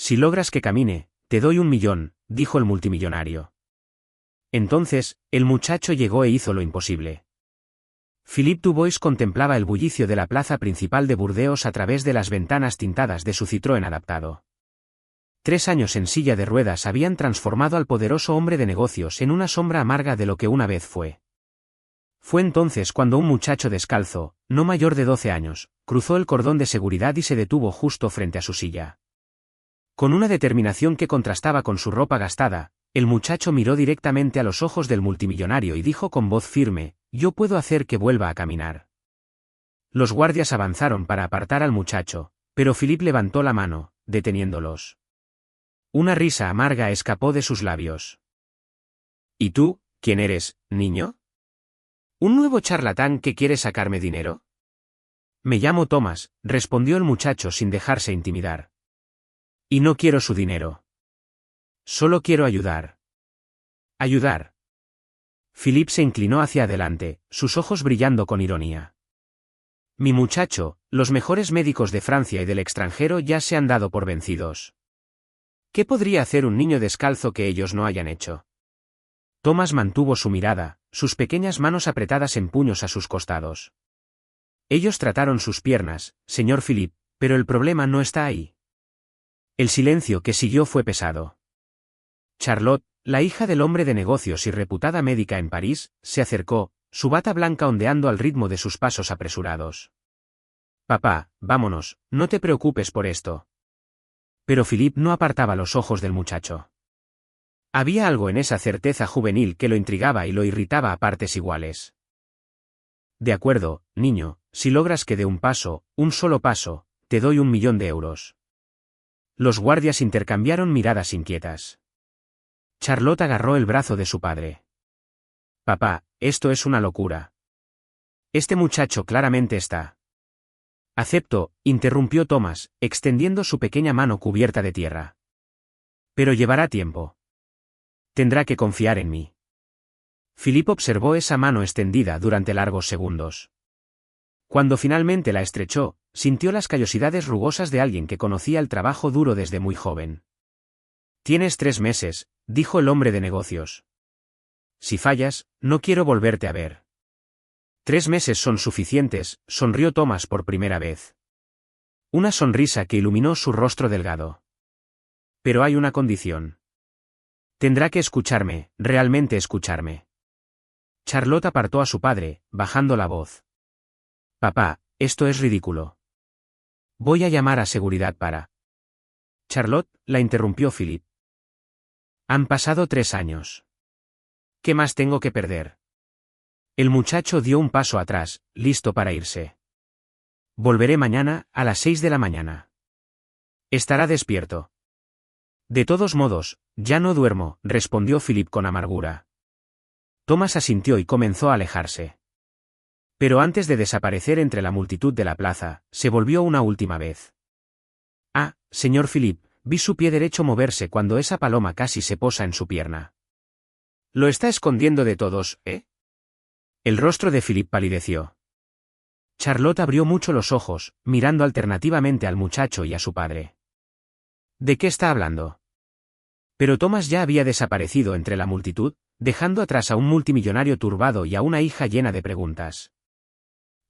Si logras que camine, te doy 1.000.000, dijo el multimillonario. Entonces, el muchacho llegó e hizo lo imposible. Philippe Dubois contemplaba el bullicio de la plaza principal de Burdeos a través de las ventanas tintadas de su Citroën adaptado. 3 años en silla de ruedas habían transformado al poderoso hombre de negocios en una sombra amarga de lo que una vez fue. Fue entonces cuando un muchacho descalzo, no mayor de 12 años, cruzó el cordón de seguridad y se detuvo justo frente a su silla. Con una determinación que contrastaba con su ropa gastada, el muchacho miró directamente a los ojos del multimillonario y dijo con voz firme: «Yo puedo hacer que vuelva a caminar». Los guardias avanzaron para apartar al muchacho, pero Philippe levantó la mano, deteniéndolos. Una risa amarga escapó de sus labios. «¿Y tú, quién eres, niño? ¿Un nuevo charlatán que quiere sacarme dinero?» «Me llamo Thomas», respondió el muchacho sin dejarse intimidar. «Y no quiero su dinero. Solo quiero ayudar». «¿Ayudar?» Philippe se inclinó hacia adelante, sus ojos brillando con ironía. «Mi muchacho, los mejores médicos de Francia y del extranjero ya se han dado por vencidos. ¿Qué podría hacer un niño descalzo que ellos no hayan hecho?» Thomas mantuvo su mirada, sus pequeñas manos apretadas en puños a sus costados. «Ellos trataron sus piernas, señor Philippe, pero el problema no está ahí». El silencio que siguió fue pesado. Charlotte, la hija del hombre de negocios y reputada médica en París, se acercó, su bata blanca ondeando al ritmo de sus pasos apresurados. «Papá, vámonos, no te preocupes por esto». Pero Philippe no apartaba los ojos del muchacho. Había algo en esa certeza juvenil que lo intrigaba y lo irritaba a partes iguales. «De acuerdo, niño, si logras que dé un paso, un solo paso, te doy 1.000.000 de euros». Los guardias intercambiaron miradas inquietas. Charlotte agarró el brazo de su padre. «Papá, esto es una locura. Este muchacho claramente está». «Acepto», interrumpió Thomas, extendiendo su pequeña mano cubierta de tierra. «Pero llevará tiempo. Tendrá que confiar en mí». Philippe observó esa mano extendida durante largos segundos. Cuando finalmente la estrechó, sintió las callosidades rugosas de alguien que conocía el trabajo duro desde muy joven. «Tienes 3 meses», dijo el hombre de negocios. «Si fallas, no quiero volverte a ver». 3 meses son suficientes, sonrió Thomas por primera vez. Una sonrisa que iluminó su rostro delgado. «Pero hay una condición. Tendrá que escucharme, realmente escucharme». Charlotte apartó a su padre, bajando la voz. «Papá, esto es ridículo. Voy a llamar a seguridad para». «Charlotte», la interrumpió Philippe. «Han pasado 3 años. ¿Qué más tengo que perder?» El muchacho dio un paso atrás, listo para irse. «Volveré mañana, a las 6 de la mañana. Estará despierto». «De todos modos, ya no duermo», respondió Philippe con amargura. Thomas asintió y comenzó a alejarse. Pero antes de desaparecer entre la multitud de la plaza, se volvió una última vez. «Ah, señor Philippe, vi su pie derecho moverse cuando esa paloma casi se posa en su pierna. Lo está escondiendo de todos, ¿eh?» El rostro de Philippe palideció. Charlotte abrió mucho los ojos, mirando alternativamente al muchacho y a su padre. «¿De qué está hablando?» Pero Thomas ya había desaparecido entre la multitud, dejando atrás a un multimillonario turbado y a una hija llena de preguntas.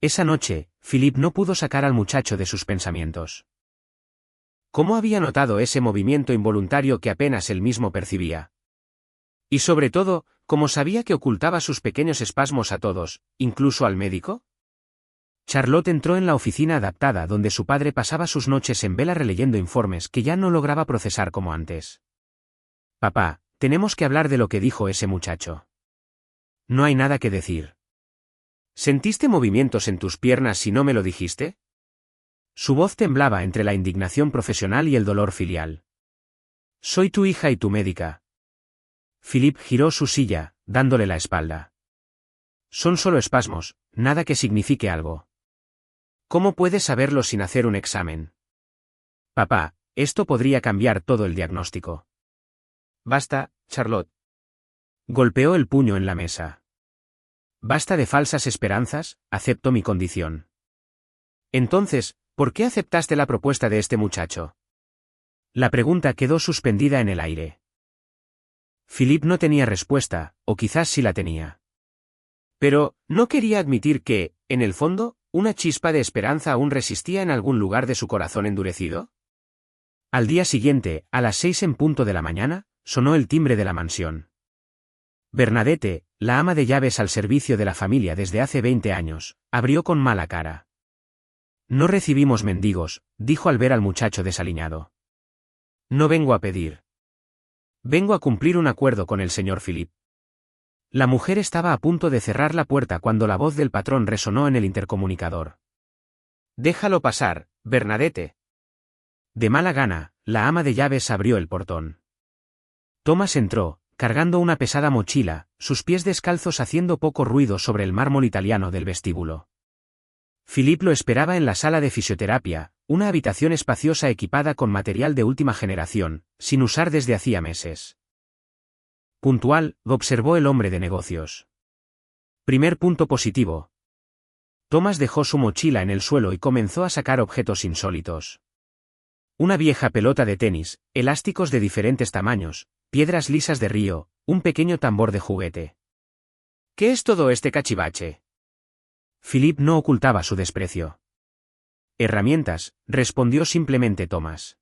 Esa noche, Philippe no pudo sacar al muchacho de sus pensamientos. ¿Cómo había notado ese movimiento involuntario que apenas él mismo percibía? Y sobre todo, ¿cómo sabía que ocultaba sus pequeños espasmos a todos, incluso al médico? Charlotte entró en la oficina adaptada donde su padre pasaba sus noches en vela releyendo informes que ya no lograba procesar como antes. «Papá, tenemos que hablar de lo que dijo ese muchacho». «No hay nada que decir». «¿Sentiste movimientos en tus piernas si no me lo dijiste?» Su voz temblaba entre la indignación profesional y el dolor filial. «Soy tu hija y tu médica». Philippe giró su silla, dándole la espalda. «Son solo espasmos, nada que signifique algo». «¿Cómo puedes saberlo sin hacer un examen?» «Papá, esto podría cambiar todo el diagnóstico». «Basta, Charlotte». Golpeó el puño en la mesa. «Basta de falsas esperanzas, acepto mi condición». «Entonces, ¿por qué aceptaste la propuesta de este muchacho?» La pregunta quedó suspendida en el aire. Philip no tenía respuesta, o quizás sí la tenía. Pero, ¿no quería admitir que, en el fondo, una chispa de esperanza aún resistía en algún lugar de su corazón endurecido? Al día siguiente, a las 6 en punto de la mañana, sonó el timbre de la mansión. Bernadette, la ama de llaves al servicio de la familia desde hace 20 años, abrió con mala cara. No recibimos mendigos, dijo al ver al muchacho desaliñado. No vengo a pedir. Vengo a cumplir un acuerdo con el señor Philip. La mujer estaba a punto de cerrar la puerta cuando la voz del patrón resonó en el intercomunicador. Déjalo pasar, Bernadette. De mala gana, la ama de llaves abrió el portón. Thomas entró, cargando una pesada mochila, sus pies descalzos haciendo poco ruido sobre el mármol italiano del vestíbulo. Philip lo esperaba en la sala de fisioterapia, una habitación espaciosa equipada con material de última generación, sin usar desde hacía meses. Puntual, observó el hombre de negocios. Primer punto positivo. Thomas dejó su mochila en el suelo y comenzó a sacar objetos insólitos. Una vieja pelota de tenis, elásticos de diferentes tamaños, piedras lisas de río, un pequeño tambor de juguete. ¿Qué es todo este cachivache? Philip no ocultaba su desprecio. Herramientas, respondió simplemente Thomas.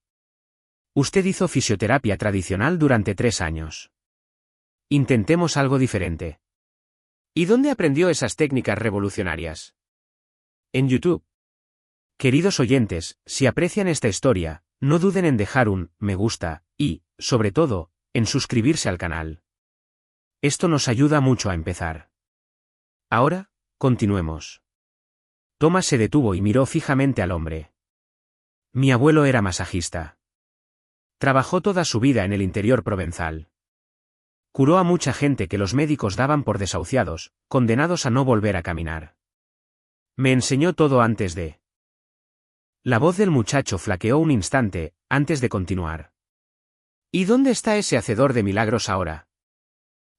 Usted hizo fisioterapia tradicional durante 3 años. Intentemos algo diferente. ¿Y dónde aprendió esas técnicas revolucionarias? En YouTube. Queridos oyentes, si aprecian esta historia, no duden en dejar un me gusta y, sobre todo, en suscribirse al canal. Esto nos ayuda mucho a empezar. Ahora, continuemos. Thomas se detuvo y miró fijamente al hombre. Mi abuelo era masajista. Trabajó toda su vida en el interior provenzal. Curó a mucha gente que los médicos daban por desahuciados, condenados a no volver a caminar. Me enseñó todo antes de... La voz del muchacho flaqueó un instante, antes de continuar. ¿Y dónde está ese hacedor de milagros ahora?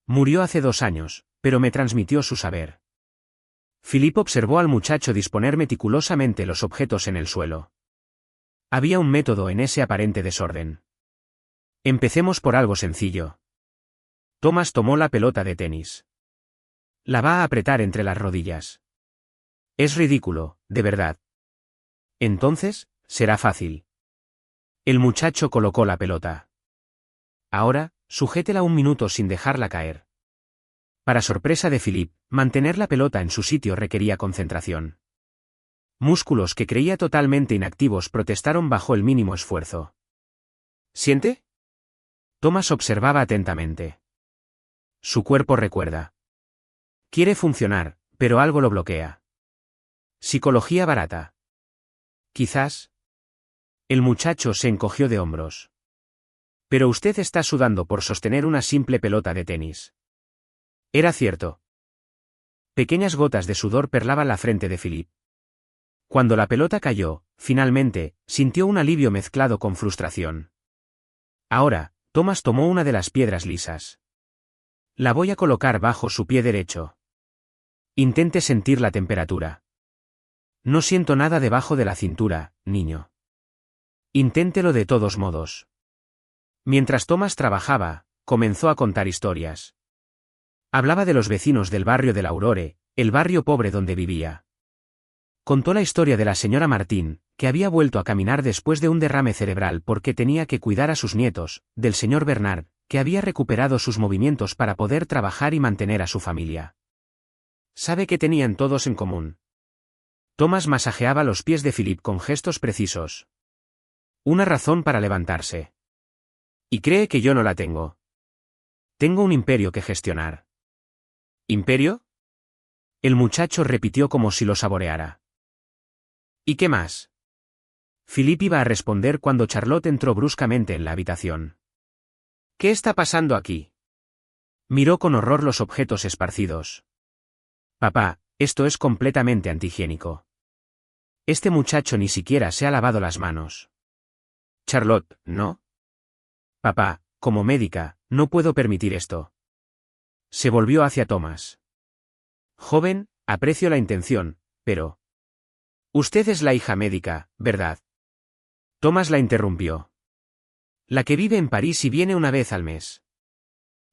Murió hace 2 años, pero me transmitió su saber. Philip observó al muchacho disponer meticulosamente los objetos en el suelo. Había un método en ese aparente desorden. Empecemos por algo sencillo. Thomas tomó la pelota de tenis. La va a apretar entre las rodillas. Es ridículo, de verdad. Entonces, será fácil. El muchacho colocó la pelota. Ahora, sujétela 1 minuto sin dejarla caer. Para sorpresa de Philip, mantener la pelota en su sitio requería concentración. Músculos que creía totalmente inactivos protestaron bajo el mínimo esfuerzo. ¿Siente? Thomas observaba atentamente. Su cuerpo recuerda. Quiere funcionar, pero algo lo bloquea. Psicología barata. Quizás. El muchacho se encogió de hombros. Pero usted está sudando por sostener una simple pelota de tenis. Era cierto. Pequeñas gotas de sudor perlaban la frente de Philip. Cuando la pelota cayó, finalmente, sintió un alivio mezclado con frustración. Ahora, Thomas tomó una de las piedras lisas. La voy a colocar bajo su pie derecho. Intente sentir la temperatura. No siento nada debajo de la cintura, niño. Inténtelo de todos modos. Mientras Thomas trabajaba, comenzó a contar historias. Hablaba de los vecinos del barrio de la Aurore, el barrio pobre donde vivía. Contó la historia de la señora Martín, que había vuelto a caminar después de un derrame cerebral porque tenía que cuidar a sus nietos, del señor Bernard, que había recuperado sus movimientos para poder trabajar y mantener a su familia. ¿Sabe qué tenían todos en común? Thomas masajeaba los pies de Philip con gestos precisos. Una razón para levantarse. ¿Y cree que yo no la tengo? Tengo un imperio que gestionar. ¿Imperio? El muchacho repitió como si lo saboreara. ¿Y qué más? Philip iba a responder cuando Charlotte entró bruscamente en la habitación. ¿Qué está pasando aquí? Miró con horror los objetos esparcidos. Papá, esto es completamente antihigiénico. Este muchacho ni siquiera se ha lavado las manos. Charlotte, ¿no? Papá, como médica, no puedo permitir esto. Se volvió hacia Thomas. Joven, aprecio la intención, pero... Usted es la hija médica, ¿verdad? Thomas la interrumpió. La que vive en París y viene una vez al mes.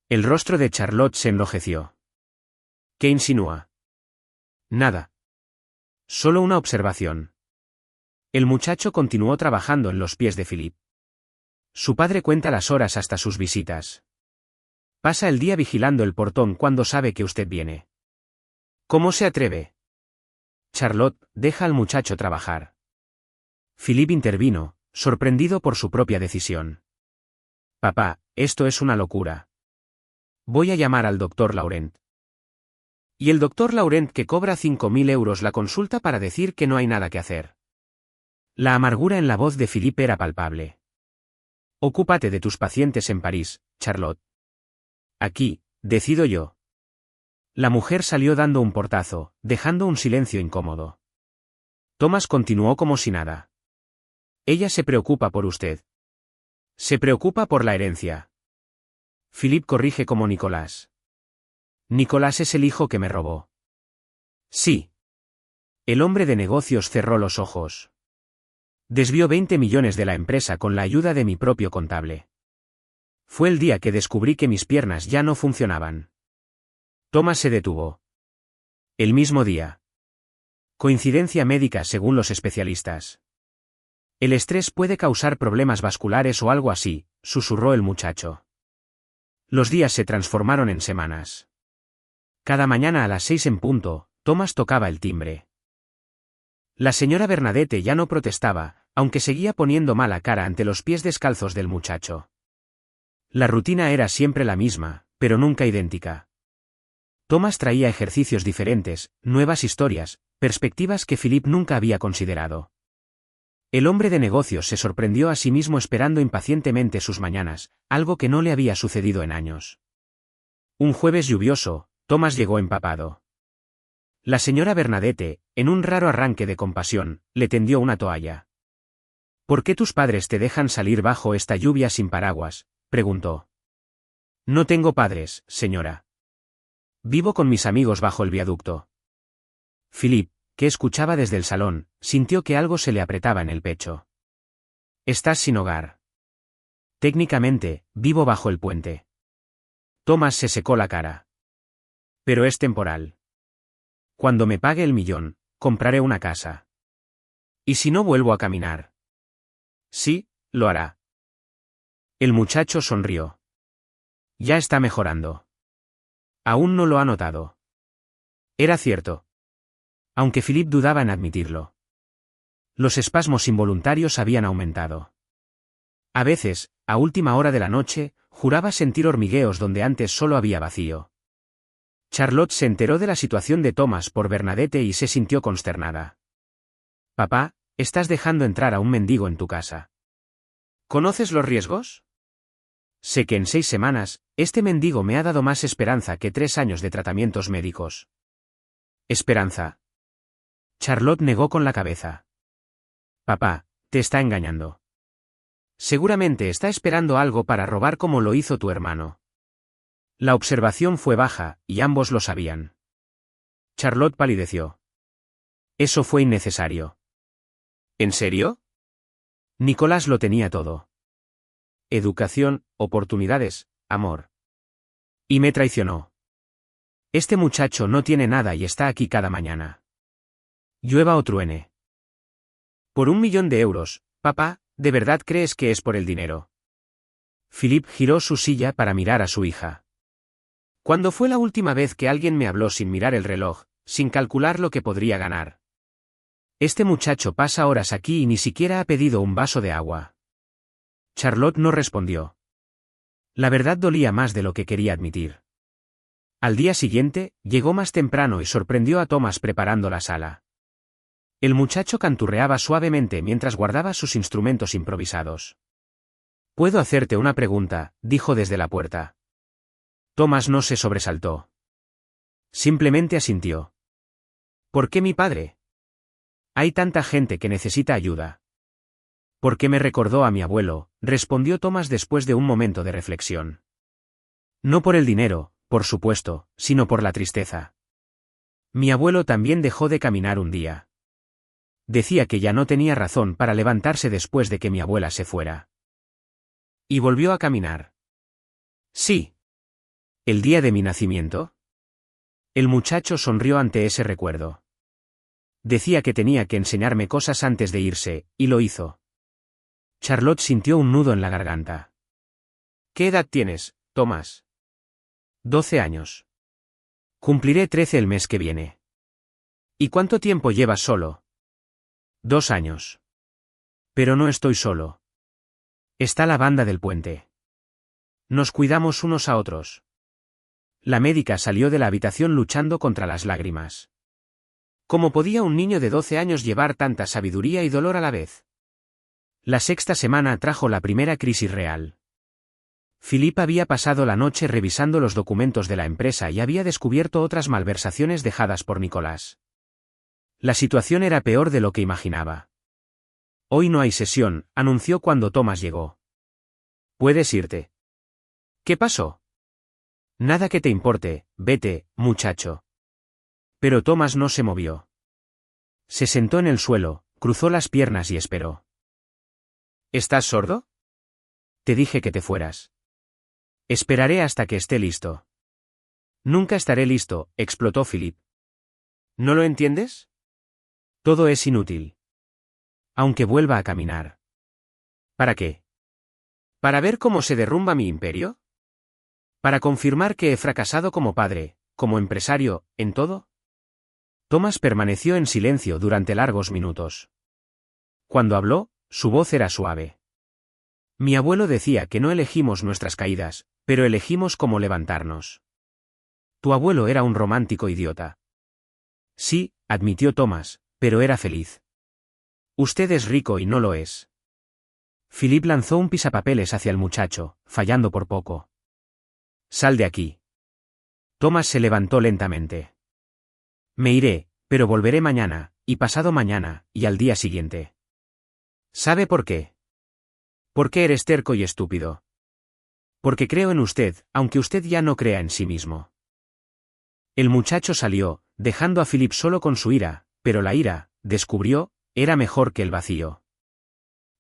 El rostro de Charlotte se enrojeció. ¿Qué insinúa? Nada. Solo una observación. El muchacho continuó trabajando en los pies de Philip. Su padre cuenta las horas hasta sus visitas. Pasa el día vigilando el portón cuando sabe que usted viene. ¿Cómo se atreve? Charlotte, deja al muchacho trabajar. Philip intervino, sorprendido por su propia decisión. Papá, esto es una locura. Voy a llamar al doctor Laurent. Y el doctor Laurent que cobra 5.000 euros la consulta para decir que no hay nada que hacer. La amargura en la voz de Philip era palpable. Ocúpate de tus pacientes en París, Charlotte. Aquí, decido yo. La mujer salió dando un portazo, dejando un silencio incómodo. Thomas continuó como si nada. Ella se preocupa por usted. Se preocupa por la herencia. Philip corrige como Nicolás. Nicolás es el hijo que me robó. Sí. El hombre de negocios cerró los ojos. Desvió 20 millones de la empresa con la ayuda de mi propio contable. Fue el día que descubrí que mis piernas ya no funcionaban. Thomas se detuvo. El mismo día. Coincidencia médica según los especialistas. El estrés puede causar problemas vasculares o algo así, susurró el muchacho. Los días se transformaron en semanas. Cada mañana a las 6 en punto, Thomas tocaba el timbre. La señora Bernadette ya no protestaba, aunque seguía poniendo mala cara ante los pies descalzos del muchacho. La rutina era siempre la misma, pero nunca idéntica. Thomas traía ejercicios diferentes, nuevas historias, perspectivas que Philip nunca había considerado. El hombre de negocios se sorprendió a sí mismo esperando impacientemente sus mañanas, algo que no le había sucedido en años. Un jueves lluvioso, Thomas llegó empapado. La señora Bernadette, en un raro arranque de compasión, le tendió una toalla. ¿Por qué tus padres te dejan salir bajo esta lluvia sin paraguas?, preguntó. No tengo padres, señora. Vivo con mis amigos bajo el viaducto. Philip, que escuchaba desde el salón, sintió que algo se le apretaba en el pecho. Estás sin hogar. Técnicamente, vivo bajo el puente. Thomas se secó la cara. Pero es temporal. Cuando me pague el millón, compraré una casa. ¿Y si no vuelvo a caminar? Sí, lo hará. El muchacho sonrió. Ya está mejorando. Aún no lo ha notado. Era cierto. Aunque Philip dudaba en admitirlo. Los espasmos involuntarios habían aumentado. A veces, a última hora de la noche, juraba sentir hormigueos donde antes solo había vacío. Charlotte se enteró de la situación de Thomas por Bernadette y se sintió consternada. Papá, estás dejando entrar a un mendigo en tu casa. ¿Conoces los riesgos? Sé que en 6 semanas, este mendigo me ha dado más esperanza que 3 años de tratamientos médicos. Esperanza. Charlotte negó con la cabeza. Papá, te está engañando. Seguramente está esperando algo para robar como lo hizo tu hermano. La observación fue baja, y ambos lo sabían. Charlotte palideció. Eso fue innecesario. ¿En serio? Nicolás lo tenía todo. Educación, oportunidades, amor. Y me traicionó. Este muchacho no tiene nada y está aquí cada mañana. Llueva o truene. Por 1 millón de euros, papá, ¿de verdad crees que es por el dinero? Philip giró su silla para mirar a su hija. ¿Cuándo fue la última vez que alguien me habló sin mirar el reloj, sin calcular lo que podría ganar? Este muchacho pasa horas aquí y ni siquiera ha pedido un vaso de agua. Charlotte no respondió. La verdad dolía más de lo que quería admitir. Al día siguiente, llegó más temprano y sorprendió a Thomas preparando la sala. El muchacho canturreaba suavemente mientras guardaba sus instrumentos improvisados. «¿Puedo hacerte una pregunta?», dijo desde la puerta. Thomas no se sobresaltó. Simplemente asintió. «¿Por qué mi padre? Hay tanta gente que necesita ayuda». «¿Por qué me recordó a mi abuelo?», respondió Thomas después de un momento de reflexión. «No por el dinero, por supuesto, sino por la tristeza. Mi abuelo también dejó de caminar un día. Decía que ya no tenía razón para levantarse después de que mi abuela se fuera. Y volvió a caminar. Sí. ¿El día de mi nacimiento? El muchacho sonrió ante ese recuerdo. Decía que tenía que enseñarme cosas antes de irse, y lo hizo. Charlotte sintió un nudo en la garganta. ¿Qué edad tienes, Thomas? 12 años. Cumpliré 13 el mes que viene. ¿Y cuánto tiempo llevas solo? 2 años. Pero no estoy solo. Está la banda del puente. Nos cuidamos unos a otros. La médica salió de la habitación luchando contra las lágrimas. ¿Cómo podía un niño de 12 años llevar tanta sabiduría y dolor a la vez? La sexta semana trajo la primera crisis real. Philip había pasado la noche revisando los documentos de la empresa y había descubierto otras malversaciones dejadas por Nicolás. La situación era peor de lo que imaginaba. Hoy no hay sesión, anunció cuando Thomas llegó. Puedes irte. ¿Qué pasó? Nada que te importe, vete, muchacho. Pero Thomas no se movió. Se sentó en el suelo, cruzó las piernas y esperó. ¿Estás sordo? Te dije que te fueras. Esperaré hasta que esté listo. Nunca estaré listo, explotó Philip. ¿No lo entiendes? Todo es inútil. Aunque vuelva a caminar. ¿Para qué? ¿Para ver cómo se derrumba mi imperio? ¿Para confirmar que he fracasado como padre, como empresario, en todo? Thomas permaneció en silencio durante largos minutos. Cuando habló, su voz era suave. Mi abuelo decía que no elegimos nuestras caídas, pero elegimos cómo levantarnos. Tu abuelo era un romántico idiota. Sí, admitió Thomas, pero era feliz. Usted es rico y no lo es. Philip lanzó un pisapapeles hacia el muchacho, fallando por poco. Sal de aquí. Thomas se levantó lentamente. Me iré, pero volveré mañana, y pasado mañana, y al día siguiente. ¿Sabe por qué? Porque eres terco y estúpido. Porque creo en usted, aunque usted ya no crea en sí mismo. El muchacho salió, dejando a Philip solo con su ira, pero la ira, descubrió, era mejor que el vacío.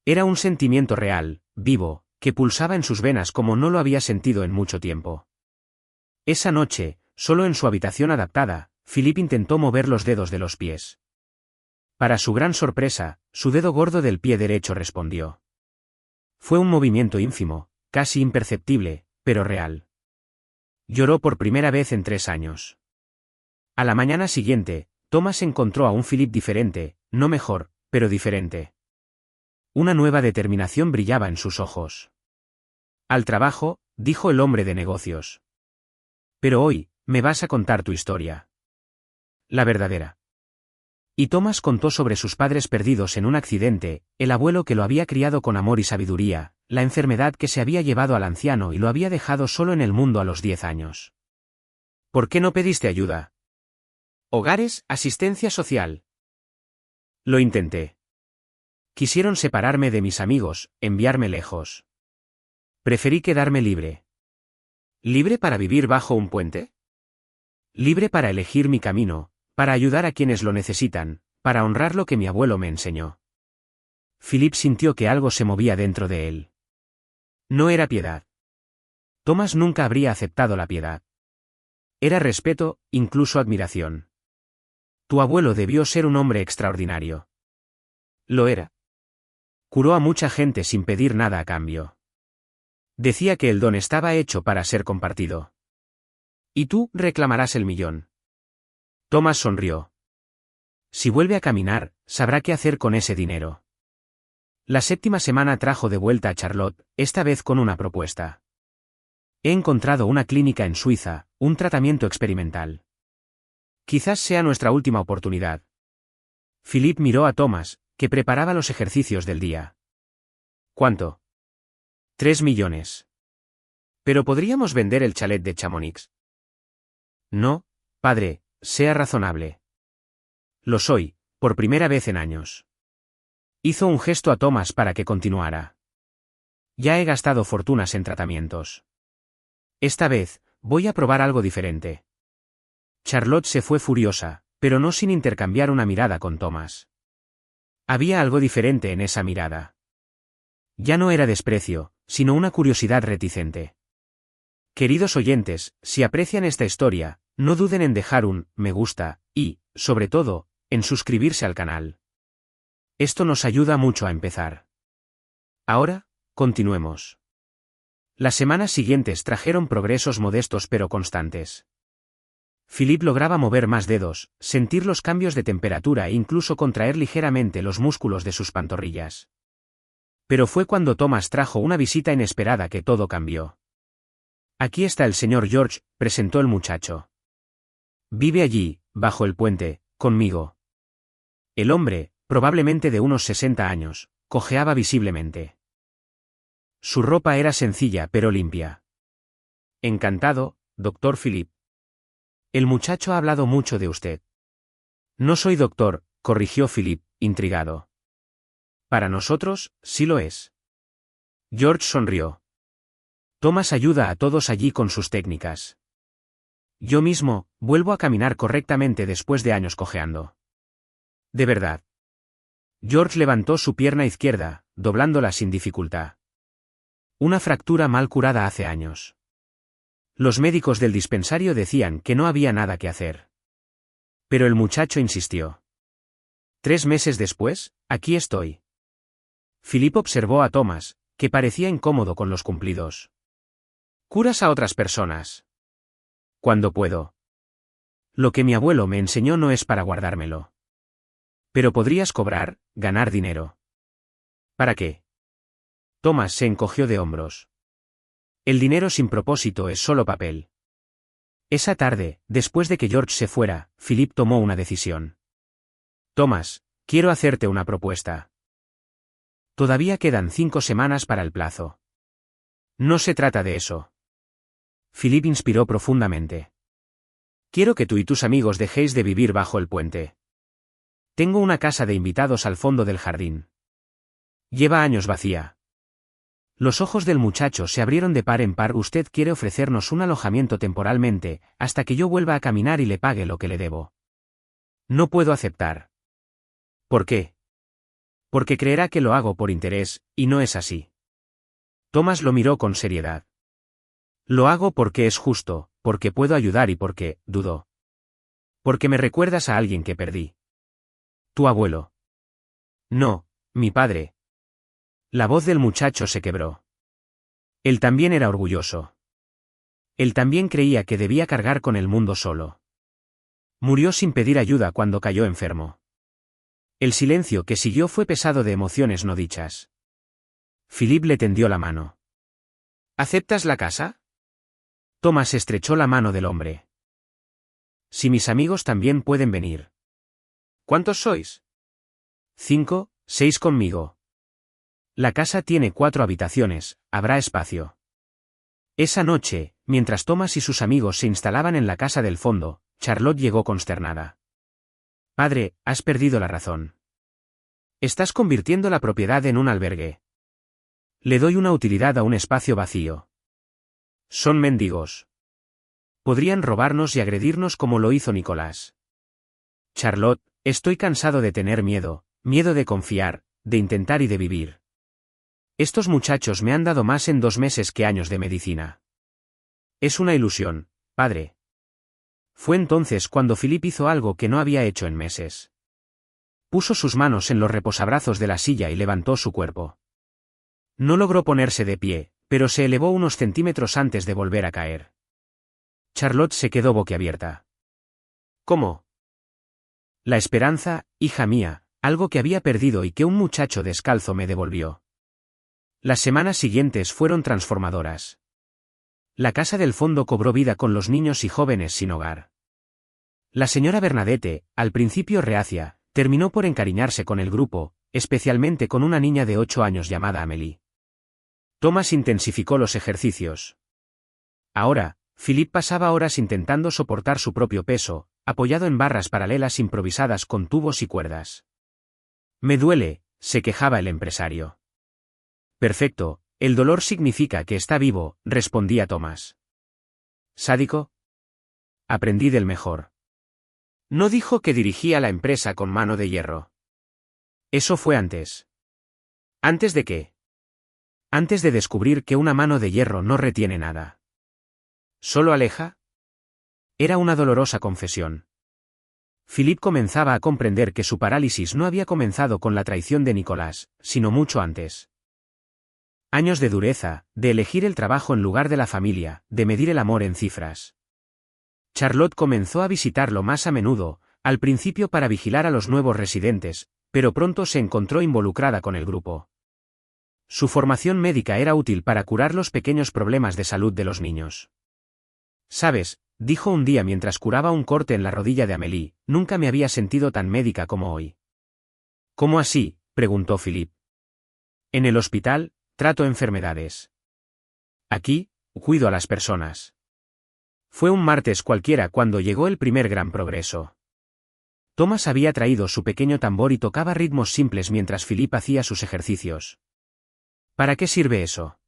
Era un sentimiento real, vivo, que pulsaba en sus venas como no lo había sentido en mucho tiempo. Esa noche, solo en su habitación adaptada, Philip intentó mover los dedos de los pies. Para su gran sorpresa, su dedo gordo del pie derecho respondió. Fue un movimiento ínfimo, casi imperceptible, pero real. Lloró por primera vez en 3 años. A la mañana siguiente, Thomas encontró a un Philip diferente, no mejor, pero diferente. Una nueva determinación brillaba en sus ojos. Al trabajo, dijo el hombre de negocios. Pero hoy, me vas a contar tu historia. La verdadera. Y Thomas contó sobre sus padres perdidos en un accidente, el abuelo que lo había criado con amor y sabiduría, la enfermedad que se había llevado al anciano y lo había dejado solo en el mundo a los 10 años. ¿Por qué no pediste ayuda? Hogares, asistencia social. Lo intenté. Quisieron separarme de mis amigos, enviarme lejos. Preferí quedarme libre. ¿Libre para vivir bajo un puente? Libre para elegir mi camino, para ayudar a quienes lo necesitan, para honrar lo que mi abuelo me enseñó. Philip sintió que algo se movía dentro de él. No era piedad. Thomas nunca habría aceptado la piedad. Era respeto, incluso admiración. Tu abuelo debió ser un hombre extraordinario. Lo era. Curó a mucha gente sin pedir nada a cambio. Decía que el don estaba hecho para ser compartido. Y tú reclamarás el millón. Thomas sonrió. Si vuelve a caminar, sabrá qué hacer con ese dinero. La séptima semana trajo de vuelta a Charlotte, esta vez con una propuesta. He encontrado una clínica en Suiza, un tratamiento experimental. Quizás sea nuestra última oportunidad. Philip miró a Thomas, que preparaba los ejercicios del día. ¿Cuánto? 3 millones. ¿Pero podríamos vender el chalet de Chamonix? No, padre, sea razonable. Lo soy, por primera vez en años. Hizo un gesto a Thomas para que continuara. Ya he gastado fortunas en tratamientos. Esta vez, voy a probar algo diferente. Charlotte se fue furiosa, pero no sin intercambiar una mirada con Thomas. Había algo diferente en esa mirada. Ya no era desprecio, sino una curiosidad reticente. Queridos oyentes, si aprecian esta historia, no duden en dejar un me gusta y, sobre todo, en suscribirse al canal. Esto nos ayuda mucho a empezar. Ahora, continuemos. Las semanas siguientes trajeron progresos modestos pero constantes. Philip lograba mover más dedos, sentir los cambios de temperatura e incluso contraer ligeramente los músculos de sus pantorrillas. Pero fue cuando Thomas trajo una visita inesperada que todo cambió. Aquí está el señor George, presentó el muchacho. Vive allí, bajo el puente, conmigo. El hombre, probablemente de unos 60 años, cojeaba visiblemente. Su ropa era sencilla pero limpia. Encantado, doctor Philip. El muchacho ha hablado mucho de usted. No soy doctor, corrigió Philip, intrigado. Para nosotros, sí lo es. George sonrió. Thomas ayuda a todos allí con sus técnicas. Yo mismo, vuelvo a caminar correctamente después de años cojeando. De verdad. George levantó su pierna izquierda, doblándola sin dificultad. Una fractura mal curada hace años. Los médicos del dispensario decían que no había nada que hacer. Pero el muchacho insistió. 3 meses después, aquí estoy. Philip observó a Thomas, que parecía incómodo con los cumplidos. ¿Curas a otras personas? Cuando puedo. Lo que mi abuelo me enseñó no es para guardármelo. Pero podrías cobrar, ganar dinero. ¿Para qué? Thomas se encogió de hombros. El dinero sin propósito es solo papel. Esa tarde, después de que George se fuera, Philip tomó una decisión. Thomas, quiero hacerte una propuesta. Todavía quedan 5 semanas para el plazo. No se trata de eso. Philip inspiró profundamente. Quiero que tú y tus amigos dejéis de vivir bajo el puente. Tengo una casa de invitados al fondo del jardín. Lleva años vacía. Los ojos del muchacho se abrieron de par en par. Usted quiere ofrecernos un alojamiento temporalmente, hasta que yo vuelva a caminar y le pague lo que le debo. No puedo aceptar. ¿Por qué? Porque creerá que lo hago por interés, y no es así. Thomas lo miró con seriedad. Lo hago porque es justo, porque puedo ayudar y porque, dudó. Porque me recuerdas a alguien que perdí. Tu abuelo. No, mi padre. La voz del muchacho se quebró. Él también era orgulloso. Él también creía que debía cargar con el mundo solo. Murió sin pedir ayuda cuando cayó enfermo. El silencio que siguió fue pesado de emociones no dichas. Philip le tendió la mano. ¿Aceptas la casa? Thomas estrechó la mano del hombre. Si mis amigos también pueden venir. ¿Cuántos sois? 5, 6 conmigo. La casa tiene 4 habitaciones, habrá espacio. Esa noche, mientras Thomas y sus amigos se instalaban en la casa del fondo, Charlotte llegó consternada. Padre, has perdido la razón. Estás convirtiendo la propiedad en un albergue. Le doy una utilidad a un espacio vacío. Son mendigos. Podrían robarnos y agredirnos como lo hizo Nicolás. Charlotte, estoy cansado de tener miedo, miedo de confiar, de intentar y de vivir. Estos muchachos me han dado más en 2 meses que años de medicina. Es una ilusión, padre. Fue entonces cuando Philip hizo algo que no había hecho en meses. Puso sus manos en los reposabrazos de la silla y levantó su cuerpo. No logró ponerse de pie, pero se elevó unos centímetros antes de volver a caer. Charlotte se quedó boquiabierta. ¿Cómo? La esperanza, hija mía, algo que había perdido y que un muchacho descalzo me devolvió. Las semanas siguientes fueron transformadoras. La casa del fondo cobró vida con los niños y jóvenes sin hogar. La señora Bernadette, al principio reacia, terminó por encariñarse con el grupo, especialmente con una niña de 8 años llamada Amélie. Thomas intensificó los ejercicios. Ahora, Philip pasaba horas intentando soportar su propio peso, apoyado en barras paralelas improvisadas con tubos y cuerdas. Me duele, se quejaba el empresario. Perfecto, el dolor significa que está vivo, respondía Thomas. ¿Sádico? Aprendí del mejor. No dijo que dirigía la empresa con mano de hierro. Eso fue antes. ¿Antes de qué? antes de descubrir que una mano de hierro no retiene nada. ¿Solo aleja? Era una dolorosa confesión. Philippe comenzaba a comprender que su parálisis no había comenzado con la traición de Nicolás, sino mucho antes. Años de dureza, de elegir el trabajo en lugar de la familia, de medir el amor en cifras. Charlotte comenzó a visitarlo más a menudo, al principio para vigilar a los nuevos residentes, pero pronto se encontró involucrada con el grupo. Su formación médica era útil para curar los pequeños problemas de salud de los niños. «Sabes», dijo un día mientras curaba un corte en la rodilla de Amélie, «nunca me había sentido tan médica como hoy». «¿Cómo así?», preguntó Philippe. «En el hospital, trato enfermedades. Aquí, cuido a las personas». Fue un martes cualquiera cuando llegó el primer gran progreso. Thomas había traído su pequeño tambor y tocaba ritmos simples mientras Philippe hacía sus ejercicios. «¿Para qué sirve eso?»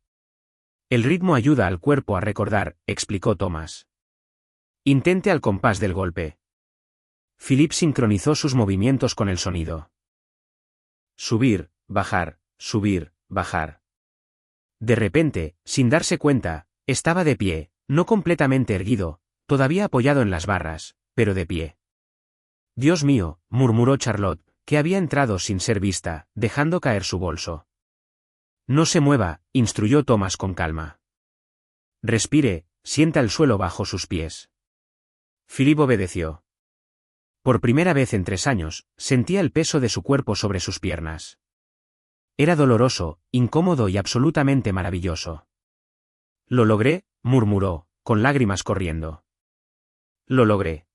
«El ritmo ayuda al cuerpo a recordar», explicó Thomas. «Intente al compás del golpe». Philippe sincronizó sus movimientos con el sonido. Subir, bajar, subir, bajar. De repente, sin darse cuenta, estaba de pie, no completamente erguido, todavía apoyado en las barras, pero de pie. «Dios mío», murmuró Charlotte, que había entrado sin ser vista, dejando caer su bolso. «No se mueva», instruyó Thomas con calma. «Respire, sienta el suelo bajo sus pies». Philippe obedeció. Por primera vez en 3 años, sentía el peso de su cuerpo sobre sus piernas. Era doloroso, incómodo y absolutamente maravilloso. «Lo logré», murmuró, con lágrimas corriendo. «Lo logré».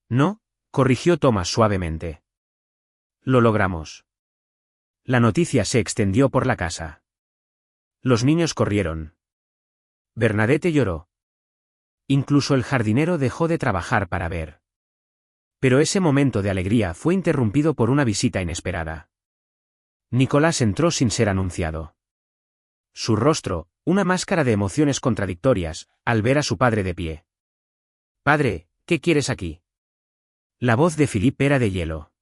«No», corrigió Thomas suavemente. «Lo logramos». La noticia se extendió por la casa. Los niños corrieron. Bernadette lloró. Incluso el jardinero dejó de trabajar para ver. Pero ese momento de alegría fue interrumpido por una visita inesperada. Nicolás entró sin ser anunciado. Su rostro, una máscara de emociones contradictorias, al ver a su padre de pie. «Padre, ¿qué quieres aquí?» La voz de Philippe era de hielo.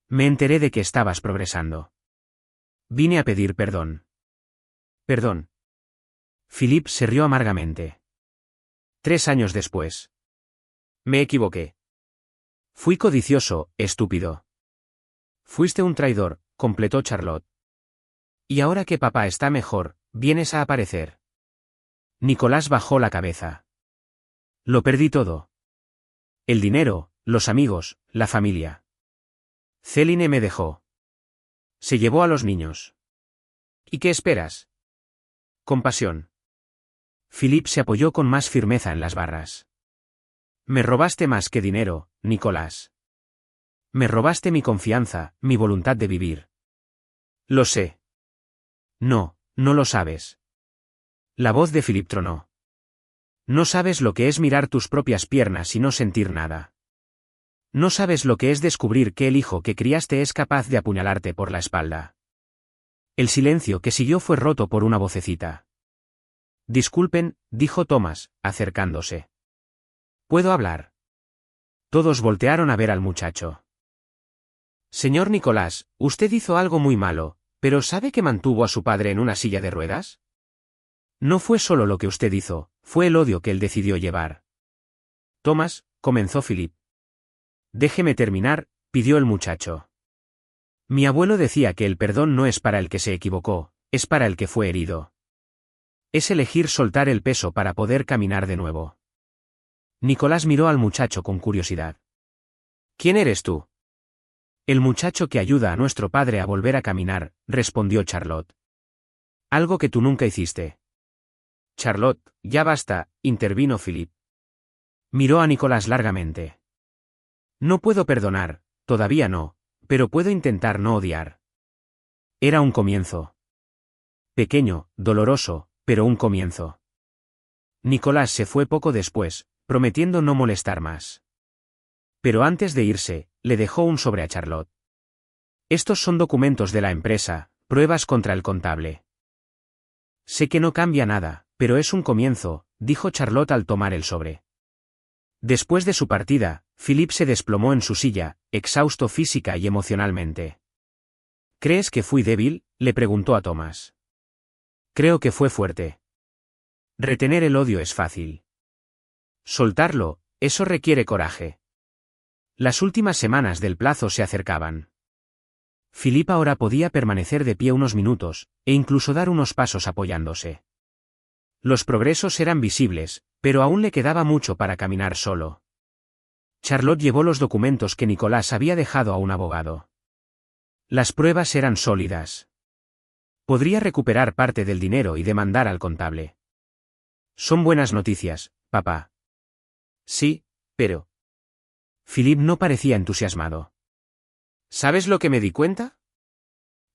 «Me enteré de que estabas progresando. Vine a pedir perdón». «¿Perdón?» Philippe se rió amargamente. 3 años después. «Me equivoqué. Fui codicioso, estúpido». «Fuiste un traidor», completó Charlotte. «Y ahora que papá está mejor, vienes a aparecer». Nicolás bajó la cabeza. «Lo perdí todo. El dinero, los amigos, la familia. Céline me dejó. Se llevó a los niños. ¿Y qué esperas?» «Compasión». Philippe se apoyó con más firmeza en las barras. «Me robaste más que dinero, Nicolás. Me robaste mi confianza, mi voluntad de vivir». «Lo sé». «No, no lo sabes». La voz de Philippe tronó. «No sabes lo que es mirar tus propias piernas y no sentir nada. No sabes lo que es descubrir que el hijo que criaste es capaz de apuñalarte por la espalda». El silencio que siguió fue roto por una vocecita. «Disculpen», dijo Thomas, acercándose. «¿Puedo hablar?» Todos voltearon a ver al muchacho. «Señor Nicolás, usted hizo algo muy malo, pero ¿sabe que mantuvo a su padre en una silla de ruedas? No fue solo lo que usted hizo, fue el odio que él decidió llevar». «Thomas», comenzó Philippe. «Déjeme terminar», pidió el muchacho. «Mi abuelo decía que el perdón no es para el que se equivocó, es para el que fue herido. Es elegir soltar el peso para poder caminar de nuevo». Nicolás miró al muchacho con curiosidad. «¿Quién eres tú?» «El muchacho que ayuda a nuestro padre a volver a caminar», respondió Charlotte. «Algo que tú nunca hiciste». «Charlotte, ya basta», intervino Philippe. Miró a Nicolás largamente. «No puedo perdonar, todavía no, pero puedo intentar no odiar». Era un comienzo. Pequeño, doloroso, pero un comienzo. Nicolás se fue poco después, prometiendo no molestar más. Pero antes de irse, le dejó un sobre a Charlotte. «Estos son documentos de la empresa, pruebas contra el contable». «Sé que no cambia nada, pero es un comienzo», dijo Charlotte al tomar el sobre. Después de su partida, Philippe se desplomó en su silla, exhausto física y emocionalmente. «¿Crees que fui débil?», le preguntó a Thomas. Creo que fue fuerte. Retener el odio es fácil. Soltarlo, eso requiere coraje. Las últimas semanas del plazo se acercaban. Philip ahora podía permanecer de pie unos minutos, e incluso dar unos pasos apoyándose. Los progresos eran visibles, pero aún le quedaba mucho para caminar solo. Charlotte llevó los documentos que Nicolás había dejado a un abogado. Las pruebas eran sólidas. Podría recuperar parte del dinero y demandar al contable. Son buenas noticias, papá. Sí, pero... Philip no parecía entusiasmado. ¿Sabes lo que me di cuenta?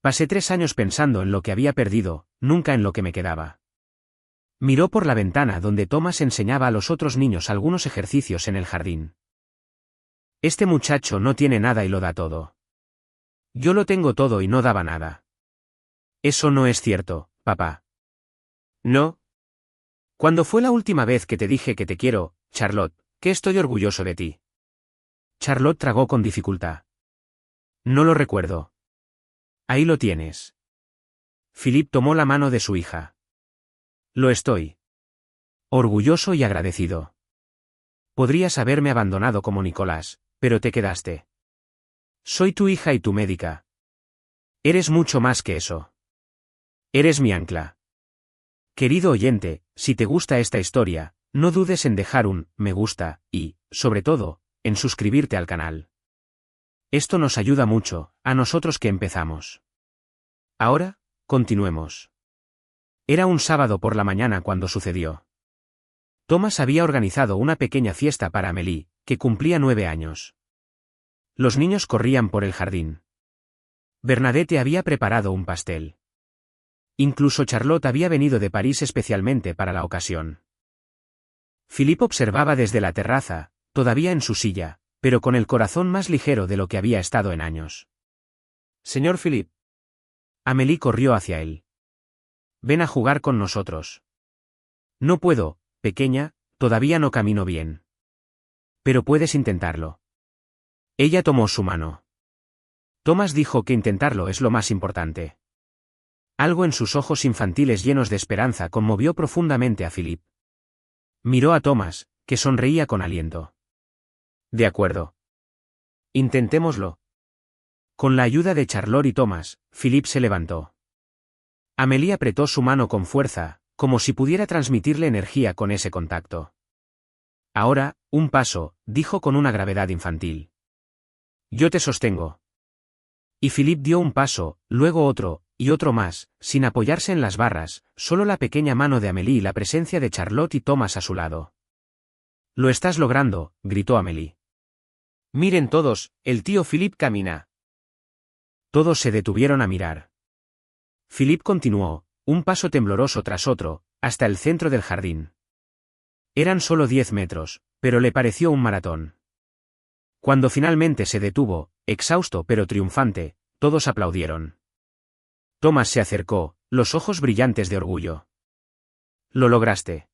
Pasé 3 años pensando en lo que había perdido, nunca en lo que me quedaba. Miró por la ventana donde Thomas enseñaba a los otros niños algunos ejercicios en el jardín. Este muchacho no tiene nada y lo da todo. Yo lo tengo todo y no daba nada. Eso no es cierto, papá. ¿No? ¿Cuándo fue la última vez que te dije que te quiero, Charlotte, que estoy orgulloso de ti? Charlotte tragó con dificultad. No lo recuerdo. Ahí lo tienes. Philip tomó la mano de su hija. Lo estoy. Orgulloso y agradecido. Podrías haberme abandonado como Nicolás, pero te quedaste. Soy tu hija y tu médica. Eres mucho más que eso. Eres mi ancla. Querido oyente, si te gusta esta historia, no dudes en dejar un me gusta y, sobre todo, en suscribirte al canal. Esto nos ayuda mucho, a nosotros que empezamos. Ahora, continuemos. Era un sábado por la mañana cuando sucedió. Thomas había organizado una pequeña fiesta para Amélie, que cumplía 9 años. Los niños corrían por el jardín. Bernadette había preparado un pastel. Incluso Charlotte había venido de París especialmente para la ocasión. Philip observaba desde la terraza, todavía en su silla, pero con el corazón más ligero de lo que había estado en años. Señor Philip. Amélie corrió hacia él. Ven a jugar con nosotros. No puedo, pequeña, todavía no camino bien. Pero puedes intentarlo. Ella tomó su mano. Thomas dijo que intentarlo es lo más importante. Algo en sus ojos infantiles llenos de esperanza conmovió profundamente a Philip. Miró a Thomas, que sonreía con aliento. De acuerdo. Intentémoslo. Con la ayuda de Charlotte y Thomas, Philip se levantó. Amélie apretó su mano con fuerza, como si pudiera transmitirle energía con ese contacto. Ahora, un paso, dijo con una gravedad infantil. Yo te sostengo. Y Philip dio un paso, luego otro, y otro más, sin apoyarse en las barras, solo la pequeña mano de Amélie y la presencia de Charlotte y Thomas a su lado. Lo estás logrando, gritó Amélie. Miren todos, el tío Philip camina. Todos se detuvieron a mirar. Philip continuó, un paso tembloroso tras otro, hasta el centro del jardín. Eran solo 10 metros, pero le pareció un maratón. Cuando finalmente se detuvo, exhausto pero triunfante, todos aplaudieron. Thomas se acercó, los ojos brillantes de orgullo. Lo lograste.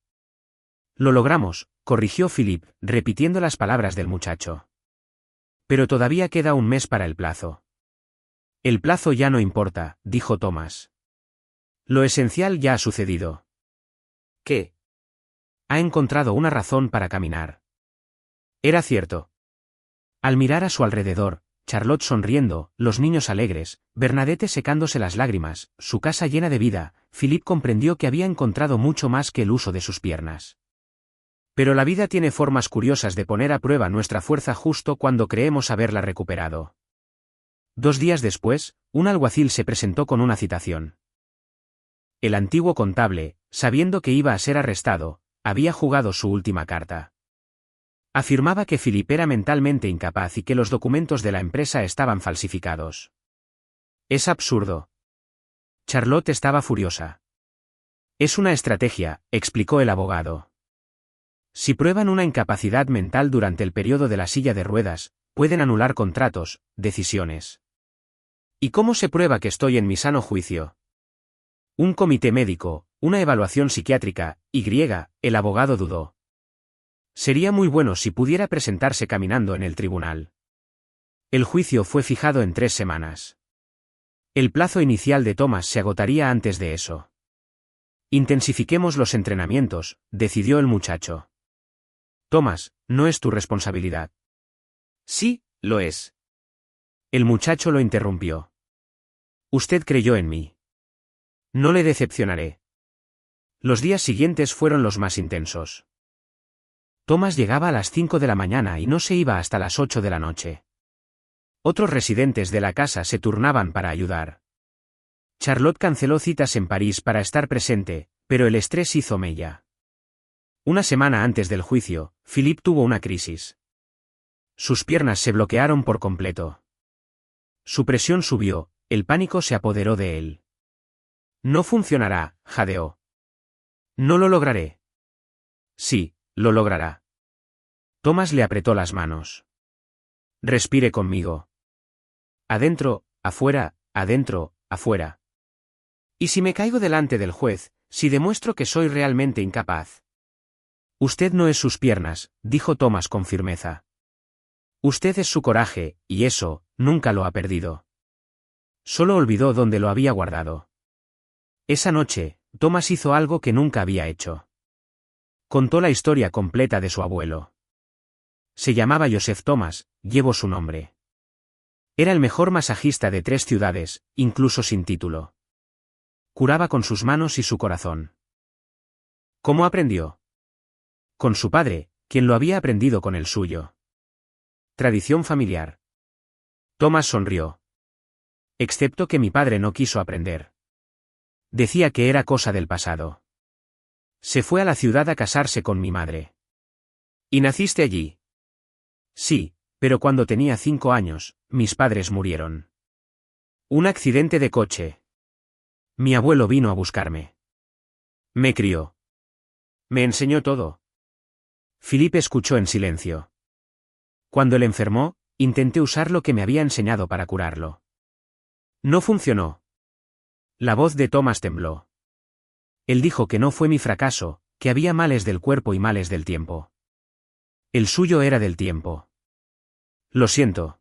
Lo logramos, corrigió Philip, repitiendo las palabras del muchacho. Pero todavía queda un mes para el plazo. El plazo ya no importa, dijo Thomas. Lo esencial ya ha sucedido. ¿Qué? Ha encontrado una razón para caminar. Era cierto. Al mirar a su alrededor, Charlotte sonriendo, los niños alegres, Bernadette secándose las lágrimas, su casa llena de vida, Philip comprendió que había encontrado mucho más que el uso de sus piernas. Pero la vida tiene formas curiosas de poner a prueba nuestra fuerza justo cuando creemos haberla recuperado. 2 días después, un alguacil se presentó con una citación. El antiguo contable, sabiendo que iba a ser arrestado, había jugado su última carta. Afirmaba que Philip era mentalmente incapaz y que los documentos de la empresa estaban falsificados. Es absurdo. Charlotte estaba furiosa. Es una estrategia, explicó el abogado. Si prueban una incapacidad mental durante el periodo de la silla de ruedas, pueden anular contratos, decisiones. ¿Y cómo se prueba que estoy en mi sano juicio? Un comité médico, una evaluación psiquiátrica, el abogado dudó. Sería muy bueno si pudiera presentarse caminando en el tribunal. El juicio fue fijado en 3 semanas. El plazo inicial de Thomas se agotaría antes de eso. Intensifiquemos los entrenamientos, decidió el muchacho. Thomas, no es tu responsabilidad. Sí, lo es. El muchacho lo interrumpió. Usted creyó en mí. No le decepcionaré. Los días siguientes fueron los más intensos. Thomas llegaba a las 5 de la mañana y no se iba hasta las 8 de la noche. Otros residentes de la casa se turnaban para ayudar. Charlotte canceló citas en París para estar presente, pero el estrés hizo mella. Una semana antes del juicio, Philippe tuvo una crisis. Sus piernas se bloquearon por completo. Su presión subió, el pánico se apoderó de él. No funcionará, jadeó. No lo lograré. Sí, lo logrará. Thomas le apretó las manos. Respire conmigo. Adentro, afuera, adentro, afuera. ¿Y si me caigo delante del juez, si demuestro que soy realmente incapaz? Usted no es sus piernas, dijo Thomas con firmeza. Usted es su coraje, y eso, nunca lo ha perdido. Solo olvidó dónde lo había guardado. Esa noche, Thomas hizo algo que nunca había hecho. Contó la historia completa de su abuelo. Se llamaba Joseph Thomas, llevó su nombre. Era el mejor masajista de 3 ciudades, incluso sin título. Curaba con sus manos y su corazón. ¿Cómo aprendió? Con su padre, quien lo había aprendido con el suyo. Tradición familiar. Thomas sonrió. Excepto que mi padre no quiso aprender. Decía que era cosa del pasado. Se fue a la ciudad a casarse con mi madre. ¿Y naciste allí? Sí, pero cuando tenía 5 años, mis padres murieron. Un accidente de coche. Mi abuelo vino a buscarme. Me crió. Me enseñó todo. Philippe escuchó en silencio. Cuando él enfermó, intenté usar lo que me había enseñado para curarlo. No funcionó. La voz de Thomas tembló. Él dijo que no fue mi fracaso, que había males del cuerpo y males del tiempo. El suyo era del tiempo. Lo siento.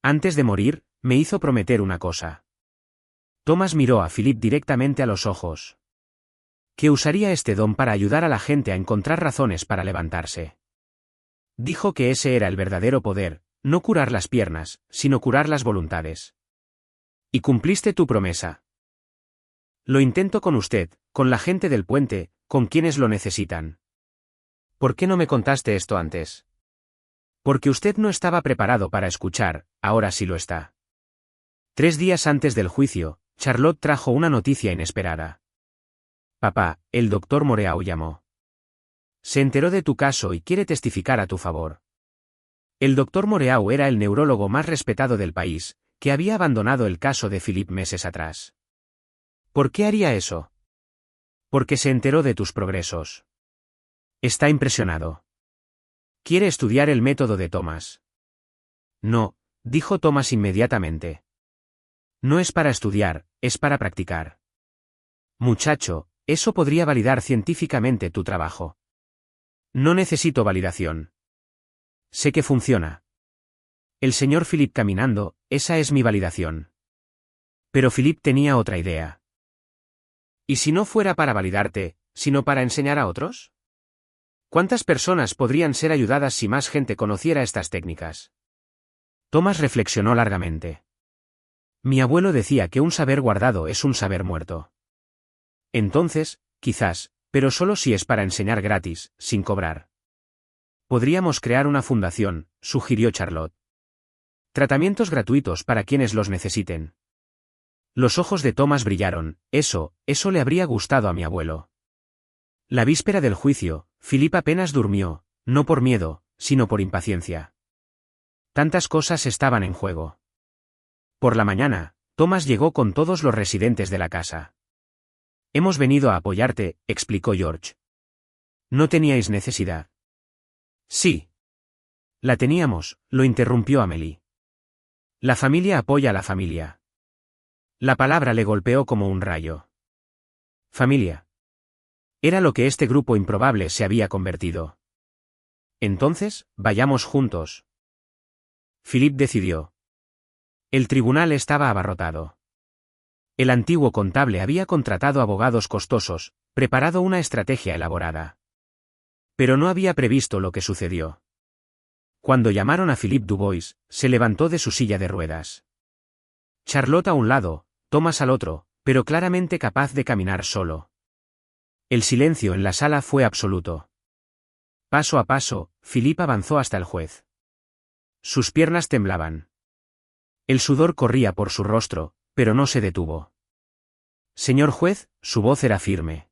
Antes de morir, me hizo prometer una cosa. Thomas miró a Philippe directamente a los ojos. Que usaría este don para ayudar a la gente a encontrar razones para levantarse. Dijo que ese era el verdadero poder, no curar las piernas, sino curar las voluntades. Y cumpliste tu promesa. Lo intento con usted, con la gente del puente, con quienes lo necesitan. ¿Por qué no me contaste esto antes? Porque usted no estaba preparado para escuchar, ahora sí lo está. 3 días antes del juicio, Charlotte trajo una noticia inesperada. Papá, el doctor Moreau llamó. Se enteró de tu caso y quiere testificar a tu favor. El doctor Moreau era el neurólogo más respetado del país, que había abandonado el caso de Philippe meses atrás. ¿Por qué haría eso? Porque se enteró de tus progresos. Está impresionado. Quiere estudiar el método de Thomas. No, dijo Thomas inmediatamente. No es para estudiar, es para practicar. Muchacho, eso podría validar científicamente tu trabajo. No necesito validación. Sé que funciona. El señor Philippe caminando, esa es mi validación. Pero Philippe tenía otra idea. ¿Y si no fuera para validarte, sino para enseñar a otros? ¿Cuántas personas podrían ser ayudadas si más gente conociera estas técnicas? Thomas reflexionó largamente. Mi abuelo decía que un saber guardado es un saber muerto. Entonces, quizás, pero solo si es para enseñar gratis, sin cobrar. Podríamos crear una fundación, sugirió Charlotte. Tratamientos gratuitos para quienes los necesiten. Los ojos de Thomas brillaron, eso le habría gustado a mi abuelo. La víspera del juicio, Philippe apenas durmió, no por miedo, sino por impaciencia. Tantas cosas estaban en juego. Por la mañana, Thomas llegó con todos los residentes de la casa. Hemos venido a apoyarte, explicó George. ¿No teníais necesidad? Sí. La teníamos, lo interrumpió Amélie. La familia apoya a la familia. La palabra le golpeó como un rayo. Familia. Era lo que este grupo improbable se había convertido. Entonces, vayamos juntos. Philippe decidió. El tribunal estaba abarrotado. El antiguo contable había contratado abogados costosos, preparado una estrategia elaborada. Pero no había previsto lo que sucedió. Cuando llamaron a Philippe Dubois, se levantó de su silla de ruedas. Charlotte a un lado, Thomas al otro, pero claramente capaz de caminar solo. El silencio en la sala fue absoluto. Paso a paso, Philippe avanzó hasta el juez. Sus piernas temblaban. El sudor corría por su rostro, pero no se detuvo. Señor juez, su voz era firme.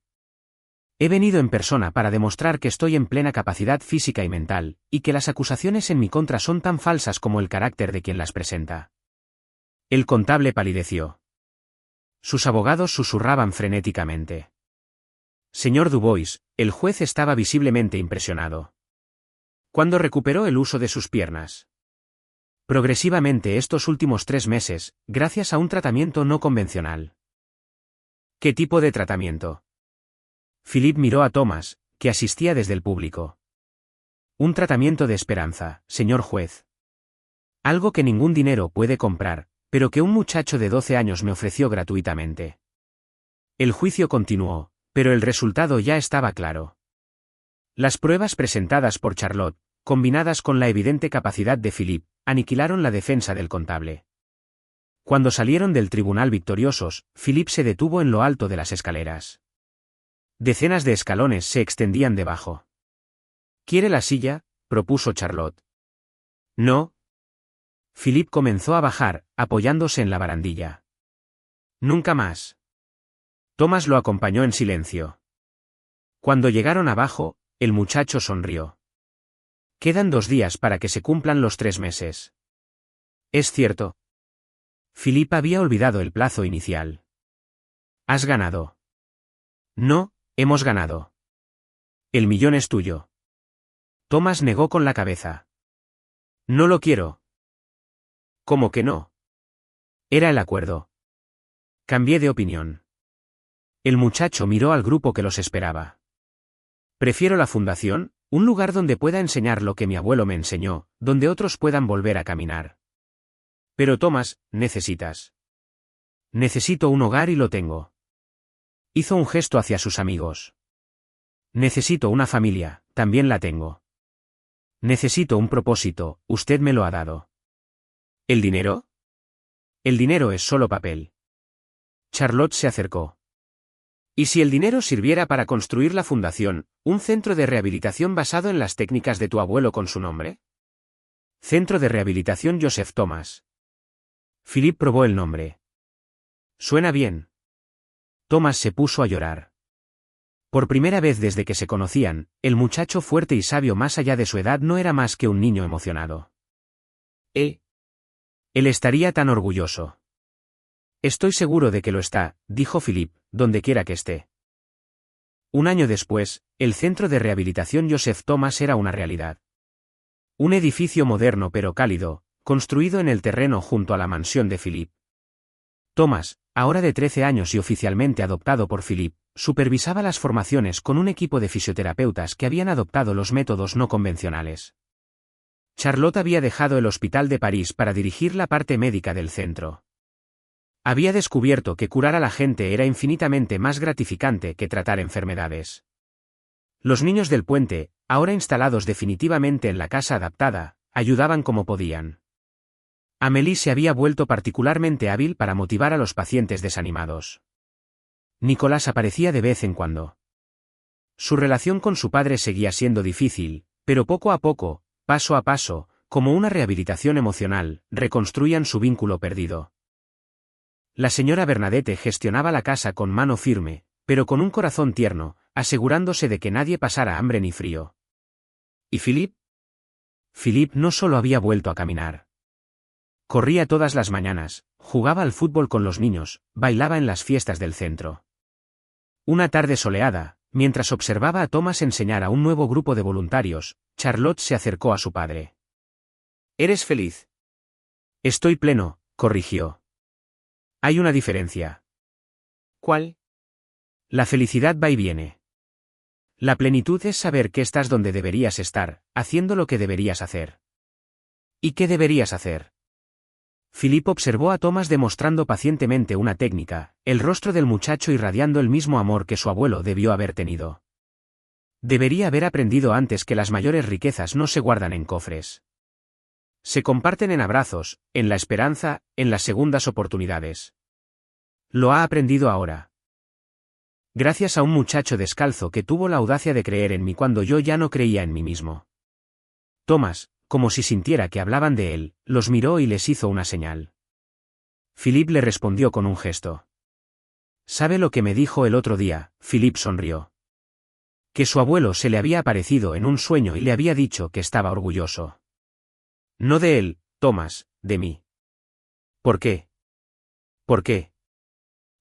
He venido en persona para demostrar que estoy en plena capacidad física y mental, y que las acusaciones en mi contra son tan falsas como el carácter de quien las presenta. El contable palideció. Sus abogados susurraban frenéticamente. Señor Dubois, el juez estaba visiblemente impresionado. ¿Cuándo recuperó el uso de sus piernas? Progresivamente estos últimos 3 meses, gracias a un tratamiento no convencional. ¿Qué tipo de tratamiento? Philippe miró a Thomas, que asistía desde el público. Un tratamiento de esperanza, señor juez. Algo que ningún dinero puede comprar, pero que un muchacho de 12 años me ofreció gratuitamente. El juicio continuó, pero el resultado ya estaba claro. Las pruebas presentadas por Charlotte, combinadas con la evidente capacidad de Philippe, aniquilaron la defensa del contable. Cuando salieron del tribunal victoriosos, Philippe se detuvo en lo alto de las escaleras. Decenas de escalones se extendían debajo. ¿Quiere la silla?, propuso Charlotte. No. Philippe comenzó a bajar, apoyándose en la barandilla. Nunca más. Thomas lo acompañó en silencio. Cuando llegaron abajo, el muchacho sonrió. Quedan 2 días para que se cumplan los 3 meses. ¿Es cierto? Philippe había olvidado el plazo inicial. ¿Has ganado? No, hemos ganado. El millón es tuyo. Thomas negó con la cabeza. No lo quiero. ¿Cómo que no? Era el acuerdo. Cambié de opinión. El muchacho miró al grupo que los esperaba. Prefiero la fundación, un lugar donde pueda enseñar lo que mi abuelo me enseñó, donde otros puedan volver a caminar. Pero Thomas, necesitas. Necesito un hogar y lo tengo. Hizo un gesto hacia sus amigos. Necesito una familia, también la tengo. Necesito un propósito, usted me lo ha dado. ¿El dinero? El dinero es solo papel. Charlotte se acercó. ¿Y si el dinero sirviera para construir la fundación, un centro de rehabilitación basado en las técnicas de tu abuelo con su nombre? Centro de Rehabilitación Joseph Thomas. Philippe probó el nombre. Suena bien. Thomas se puso a llorar. Por primera vez desde que se conocían, el muchacho fuerte y sabio más allá de su edad no era más que un niño emocionado. Él estaría tan orgulloso. Estoy seguro de que lo está, dijo Philippe, donde quiera que esté. Un año después, el centro de rehabilitación Joseph Thomas era una realidad. Un edificio moderno pero cálido, construido en el terreno junto a la mansión de Philippe. Thomas, ahora de 13 años y oficialmente adoptado por Philippe, supervisaba las formaciones con un equipo de fisioterapeutas que habían adoptado los métodos no convencionales. Charlotte había dejado el Hospital de París para dirigir la parte médica del centro. Había descubierto que curar a la gente era infinitamente más gratificante que tratar enfermedades. Los niños del puente, ahora instalados definitivamente en la casa adaptada, ayudaban como podían. Amélie se había vuelto particularmente hábil para motivar a los pacientes desanimados. Nicolas aparecía de vez en cuando. Su relación con su padre seguía siendo difícil, pero poco a poco, paso a paso, como una rehabilitación emocional, reconstruían su vínculo perdido. La señora Bernadette gestionaba la casa con mano firme, pero con un corazón tierno, asegurándose de que nadie pasara hambre ni frío. ¿Y Philippe? Philippe no solo había vuelto a caminar. Corría todas las mañanas, jugaba al fútbol con los niños, bailaba en las fiestas del centro. Una tarde soleada, mientras observaba a Thomas enseñar a un nuevo grupo de voluntarios, Charlotte se acercó a su padre. ¿Eres feliz? Estoy pleno, corrigió. Hay una diferencia. ¿Cuál? La felicidad va y viene. La plenitud es saber que estás donde deberías estar, haciendo lo que deberías hacer. ¿Y qué deberías hacer? Philippe observó a Thomas demostrando pacientemente una técnica, el rostro del muchacho irradiando el mismo amor que su abuelo debió haber tenido. Debería haber aprendido antes que las mayores riquezas no se guardan en cofres. Se comparten en abrazos, en la esperanza, en las segundas oportunidades. Lo ha aprendido ahora. Gracias a un muchacho descalzo que tuvo la audacia de creer en mí cuando yo ya no creía en mí mismo. Thomas, como si sintiera que hablaban de él, los miró y les hizo una señal. Philippe le respondió con un gesto. ¿Sabe lo que me dijo el otro día? Philippe sonrió. Que su abuelo se le había aparecido en un sueño y le había dicho que estaba orgulloso. No de él, Thomas, de mí. ¿Por qué? ¿Por qué?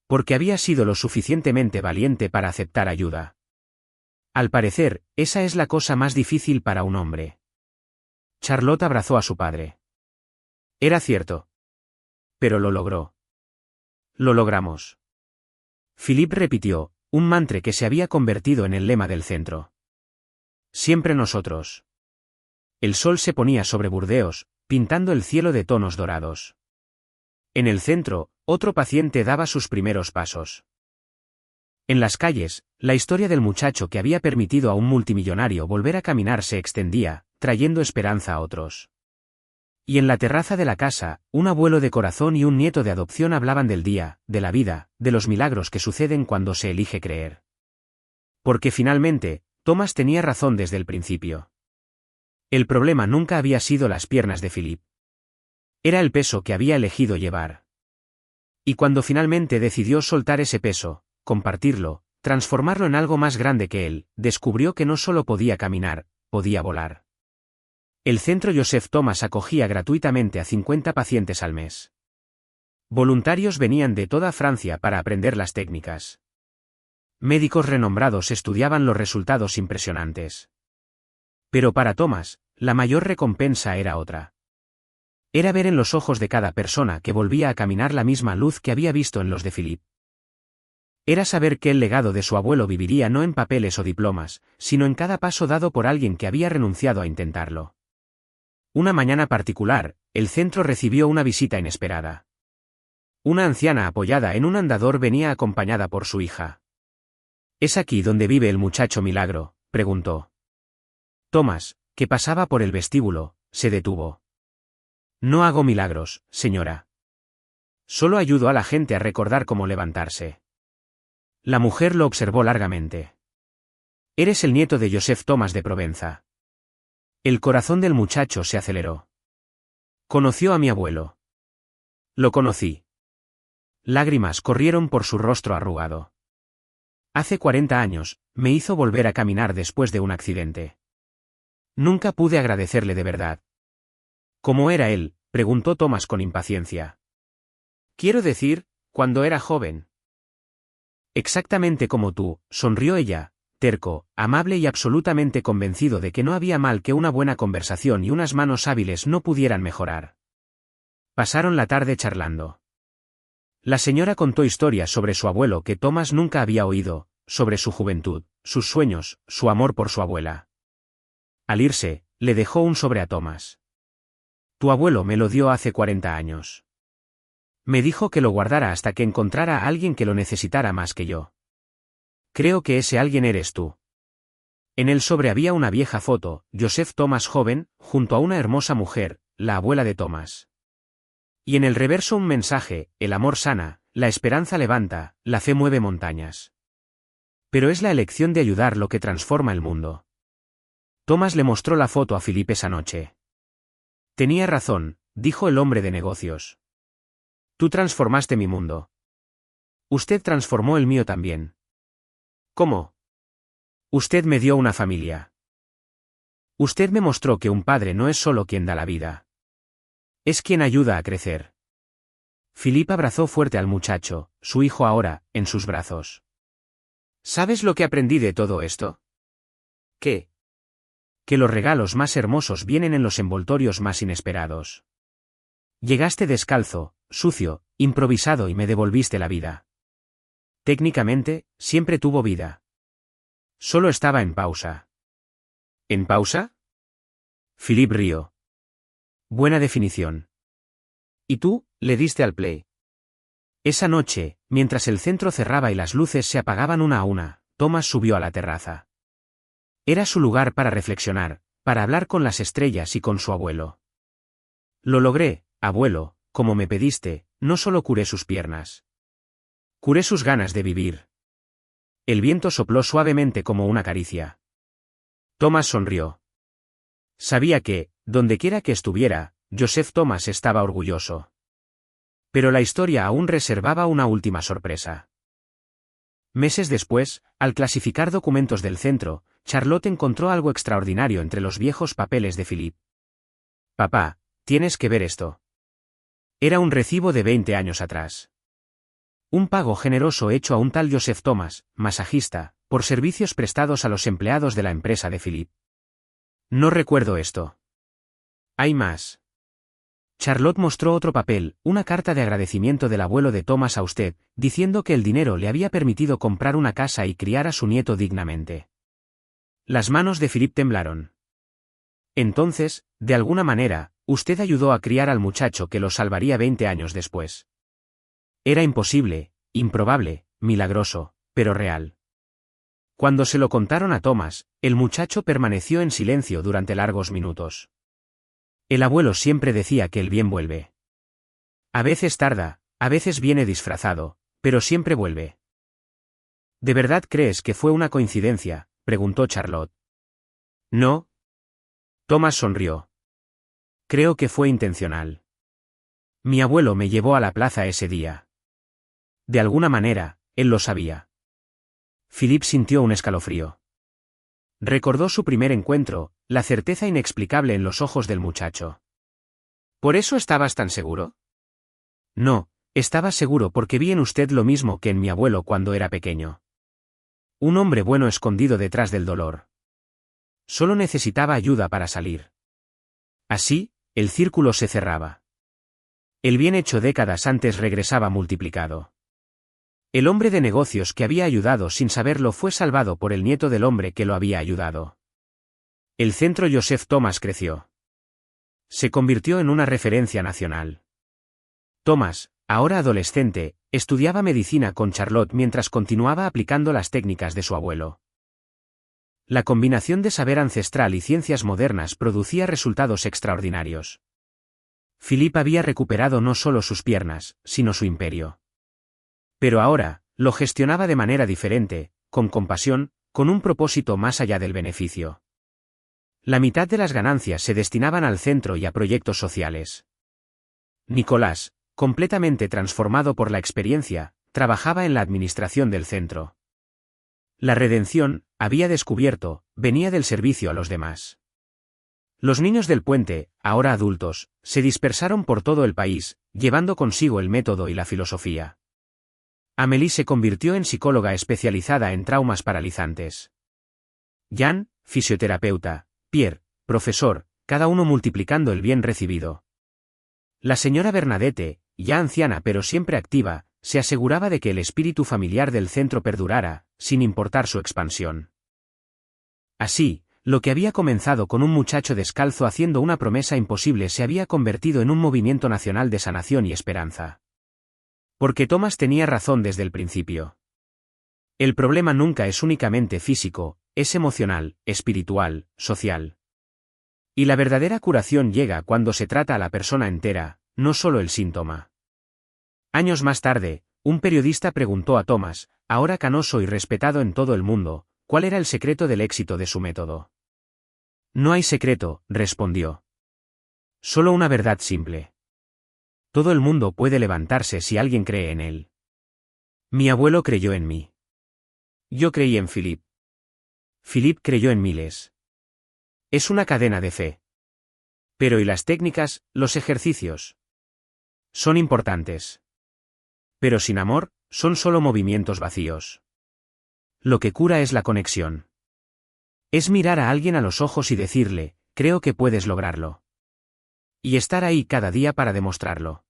Porque había sido lo suficientemente valiente para aceptar ayuda. Al parecer, esa es la cosa más difícil para un hombre. Charlotte abrazó a su padre. Era cierto. Pero lo logró. Lo logramos. Philippe repitió, un mantra que se había convertido en el lema del centro. Siempre nosotros. El sol se ponía sobre Burdeos, pintando el cielo de tonos dorados. En el centro, otro paciente daba sus primeros pasos. En las calles, la historia del muchacho que había permitido a un multimillonario volver a caminar se extendía, trayendo esperanza a otros. Y en la terraza de la casa, un abuelo de corazón y un nieto de adopción hablaban del día, de la vida, de los milagros que suceden cuando se elige creer. Porque finalmente, Thomas tenía razón desde el principio. El problema nunca había sido las piernas de Philippe. Era el peso que había elegido llevar. Y cuando finalmente decidió soltar ese peso, compartirlo, transformarlo en algo más grande que él, descubrió que no solo podía caminar, podía volar. El centro Joseph Thomas acogía gratuitamente a 50 pacientes al mes. Voluntarios venían de toda Francia para aprender las técnicas. Médicos renombrados estudiaban los resultados impresionantes. Pero para Thomas, la mayor recompensa era otra. Era ver en los ojos de cada persona que volvía a caminar la misma luz que había visto en los de Philippe. Era saber que el legado de su abuelo viviría no en papeles o diplomas, sino en cada paso dado por alguien que había renunciado a intentarlo. Una mañana particular, el centro recibió una visita inesperada. Una anciana apoyada en un andador venía acompañada por su hija. ¿Es aquí donde vive el muchacho milagro?, preguntó. Thomas, que pasaba por el vestíbulo, se detuvo. No hago milagros, señora. Solo ayudo a la gente a recordar cómo levantarse. La mujer lo observó largamente. Eres el nieto de Joseph Thomas de Provenza. El corazón del muchacho se aceleró. Conoció a mi abuelo. Lo conocí. Lágrimas corrieron por su rostro arrugado. Hace 40 años, me hizo volver a caminar después de un accidente. Nunca pude agradecerle de verdad. ¿Cómo era él?, preguntó Thomas con impaciencia. Quiero decir, cuando era joven. Exactamente como tú, sonrió ella, terco, amable y absolutamente convencido de que no había mal que una buena conversación y unas manos hábiles no pudieran mejorar. Pasaron la tarde charlando. La señora contó historias sobre su abuelo que Thomas nunca había oído, sobre su juventud, sus sueños, su amor por su abuela. Al irse, le dejó un sobre a Thomas. Tu abuelo me lo dio hace 40 años. Me dijo que lo guardara hasta que encontrara a alguien que lo necesitara más que yo. Creo que ese alguien eres tú. En el sobre había una vieja foto, Joseph Thomas joven, junto a una hermosa mujer, la abuela de Thomas. Y en el reverso un mensaje, el amor sana, la esperanza levanta, la fe mueve montañas. Pero es la elección de ayudar lo que transforma el mundo. Thomas le mostró la foto a Philippe esa noche. Tenía razón, dijo el hombre de negocios. Tú transformaste mi mundo. Usted transformó el mío también. ¿Cómo? Usted me dio una familia. Usted me mostró que un padre no es solo quien da la vida. Es quien ayuda a crecer. Philippe abrazó fuerte al muchacho, su hijo ahora, en sus brazos. ¿Sabes lo que aprendí de todo esto? ¿Qué? Que los regalos más hermosos vienen en los envoltorios más inesperados. Llegaste descalzo, sucio, improvisado y me devolviste la vida. Técnicamente, siempre tuvo vida. Solo estaba en pausa. ¿En pausa? Philippe rió. Buena definición. ¿Y tú, le diste al play? Esa noche, mientras el centro cerraba y las luces se apagaban una a una, Thomas subió a la terraza. Era su lugar para reflexionar, para hablar con las estrellas y con su abuelo. Lo logré, abuelo, como me pediste, no solo curé sus piernas. Curé sus ganas de vivir. El viento sopló suavemente como una caricia. Thomas sonrió. Sabía que, dondequiera que estuviera, Joseph Thomas estaba orgulloso. Pero la historia aún reservaba una última sorpresa. Meses después, al clasificar documentos del centro, Charlotte encontró algo extraordinario entre los viejos papeles de Philip. Papá, tienes que ver esto. Era un recibo de 20 años atrás. Un pago generoso hecho a un tal Joseph Thomas, masajista, por servicios prestados a los empleados de la empresa de Philip. No recuerdo esto. Hay más. Charlotte mostró otro papel, una carta de agradecimiento del abuelo de Thomas a usted, diciendo que el dinero le había permitido comprar una casa y criar a su nieto dignamente. Las manos de Philip temblaron. Entonces, de alguna manera, usted ayudó a criar al muchacho que lo salvaría 20 años después. Era imposible, improbable, milagroso, pero real. Cuando se lo contaron a Thomas, el muchacho permaneció en silencio durante largos minutos. El abuelo siempre decía que el bien vuelve. A veces tarda, a veces viene disfrazado, pero siempre vuelve. ¿De verdad crees que fue una coincidencia?, preguntó Charlotte. No. Thomas sonrió. Creo que fue intencional. Mi abuelo me llevó a la plaza ese día. De alguna manera, él lo sabía. Philip sintió un escalofrío. Recordó su primer encuentro, la certeza inexplicable en los ojos del muchacho. ¿Por eso estabas tan seguro? No, estaba seguro porque vi en usted lo mismo que en mi abuelo cuando era pequeño. Un hombre bueno escondido detrás del dolor. Solo necesitaba ayuda para salir. Así, el círculo se cerraba. El bien hecho décadas antes regresaba multiplicado. El hombre de negocios que había ayudado sin saberlo fue salvado por el nieto del hombre que lo había ayudado. El centro Joseph Thomas creció. Se convirtió en una referencia nacional. Thomas, ahora adolescente, estudiaba medicina con Charlotte mientras continuaba aplicando las técnicas de su abuelo. La combinación de saber ancestral y ciencias modernas producía resultados extraordinarios. Philip había recuperado no solo sus piernas, sino su imperio. Pero ahora, lo gestionaba de manera diferente, con compasión, con un propósito más allá del beneficio. La mitad de las ganancias se destinaban al centro y a proyectos sociales. Nicolás, completamente transformado por la experiencia, trabajaba en la administración del centro. La redención, había descubierto, venía del servicio a los demás. Los niños del puente, ahora adultos, se dispersaron por todo el país, llevando consigo el método y la filosofía. Amélie se convirtió en psicóloga especializada en traumas paralizantes. Jan, fisioterapeuta, Pierre, profesor, cada uno multiplicando el bien recibido. La señora Bernadette, ya anciana pero siempre activa, se aseguraba de que el espíritu familiar del centro perdurara, sin importar su expansión. Así, lo que había comenzado con un muchacho descalzo haciendo una promesa imposible se había convertido en un movimiento nacional de sanación y esperanza. Porque Thomas tenía razón desde el principio. El problema nunca es únicamente físico, es emocional, espiritual, social. Y la verdadera curación llega cuando se trata a la persona entera, no solo el síntoma. Años más tarde, un periodista preguntó a Thomas, ahora canoso y respetado en todo el mundo, cuál era el secreto del éxito de su método. No hay secreto, respondió. Solo una verdad simple. Todo el mundo puede levantarse si alguien cree en él. Mi abuelo creyó en mí. Yo creí en Philip. Philip creyó en miles. Es una cadena de fe. Pero ¿y las técnicas, los ejercicios? Son importantes. Pero sin amor, son solo movimientos vacíos. Lo que cura es la conexión. Es mirar a alguien a los ojos y decirle, creo que puedes lograrlo. Y estar ahí cada día para demostrarlo.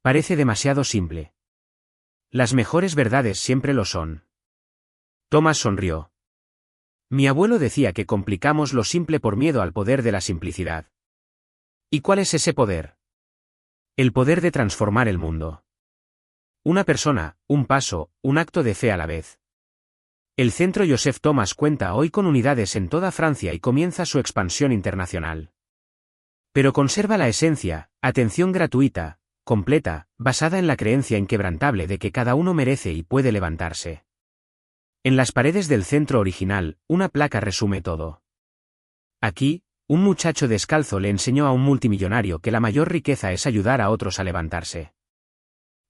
Parece demasiado simple. Las mejores verdades siempre lo son. Thomas sonrió. Mi abuelo decía que complicamos lo simple por miedo al poder de la simplicidad. ¿Y cuál es ese poder? El poder de transformar el mundo. Una persona, un paso, un acto de fe a la vez. El Centro Joseph Thomas cuenta hoy con unidades en toda Francia y comienza su expansión internacional. Pero conserva la esencia, atención gratuita, completa, basada en la creencia inquebrantable de que cada uno merece y puede levantarse. En las paredes del centro original, una placa resume todo. Aquí, un muchacho descalzo le enseñó a un multimillonario que la mayor riqueza es ayudar a otros a levantarse.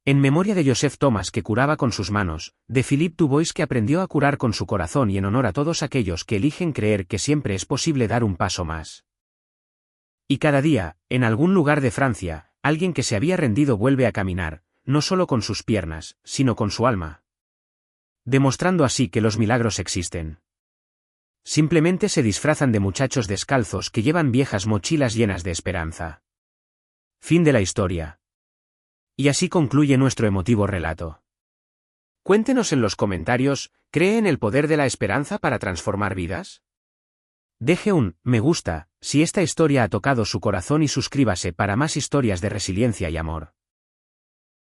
En memoria de Joseph Thomas que curaba con sus manos, de Philippe Dubois que aprendió a curar con su corazón y en honor a todos aquellos que eligen creer que siempre es posible dar un paso más. Y cada día, en algún lugar de Francia, alguien que se había rendido vuelve a caminar, no solo con sus piernas, sino con su alma. Demostrando así que los milagros existen. Simplemente se disfrazan de muchachos descalzos que llevan viejas mochilas llenas de esperanza. Fin de la historia. Y así concluye nuestro emotivo relato. Cuéntenos en los comentarios, ¿cree en el poder de la esperanza para transformar vidas? Deje un me gusta si esta historia ha tocado su corazón y suscríbase para más historias de resiliencia y amor.